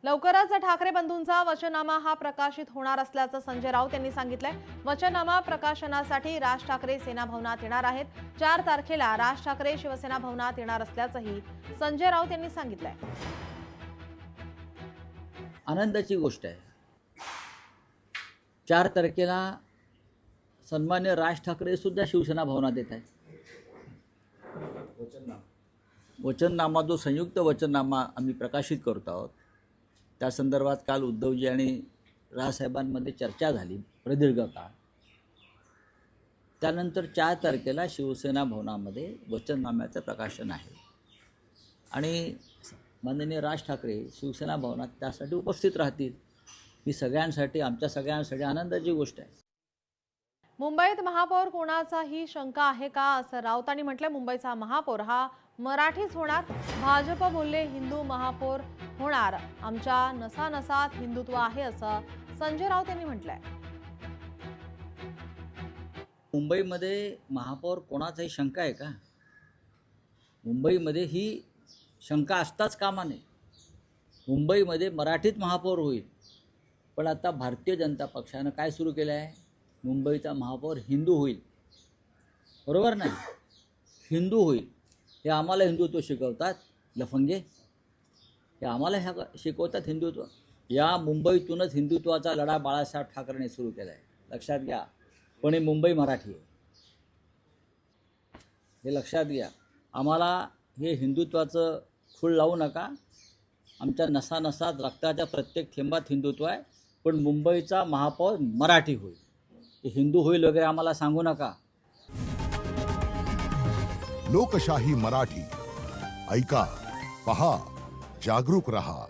लवकरच ठाकरे बंधूंचा वचननामा हा प्रकाशित होणार असल्याचं संजय राऊत यांनी सांगितलंय। वचननामा प्रकाशनासाठी राज ठाकरे सेना भवनात येणार आहेत। 4 तारखेला राज ठाकरे शिवसेना भवनात येणार असल्याचंही संजय राऊत यांनी सांगितलंय। आनंदाची गोष्ट आहे। 4 तारखेला सन्मान्य राज ठाकरे सुद्धा शिवसेना भवनात येत आहेत। वचननामा जो संयुक्त वचननामा आम्ही प्रकाशित करत आहोत, त्या संदर्भात काल उद्धवजी आणि राजसाहेबांमध्ये चर्चा झाली प्रदीर्घ काळ। त्यानंतर 4 तारखेला शिवसेना भवनामध्ये वचननाम्याचं प्रकाशन आहे आणि माननीय राज ठाकरे शिवसेना भवनात त्यासाठी उपस्थित राहतील। ही सगळ्यांसाठी, आमच्या सगळ्यांसाठी आनंदाची गोष्ट आहे। मुंबईत महापौर कोणाचाही शंका आहे का, असं राऊतांनी म्हटलं। मुंबईचा महापौर हा मराठीच होणार। भाजप बोलले हिंदू महापौर होणार, आमच्या नसानसात हिंदुत्व आहे, असं संजय राऊत यांनी म्हटलंय। मुंबईमध्ये महापौर कोणाचाही शंका आहे का? मुंबईमध्ये ही शंका असताच कामा नये। मुंबईमध्ये मराठीत महापौर होईल, पण आता भारतीय जनता पक्षानं काय सुरू केलं आहे? मुंबईचा महापौर हिंदू होईल, बरोबर नाही? हिंदू होईल। हे आम्हाला हिंदुत्व शिकवतात लफंगे, हे आम्हाला शिकवतात हिंदुत्व। या मुंबईतूनच हिंदुत्वाचा लढा बाळासाहेब ठाकरेंनी सुरू केला आहे, लक्षात घ्या। पण ही मुंबई मराठी आहे, हे लक्षात घ्या। आम्हाला हे हिंदुत्वाचं खूळ लावू नका। आमच्या नसानसात रक्ताच्या प्रत्येक थेंबात हिंदुत्व आहे, पण मुंबईचा महापौर मराठी होईल, हे हिंदू होईल वगैरे आम्हाला सांगू नका। लोकशाही मराठी ऐका, पहा, जागरूक रहा।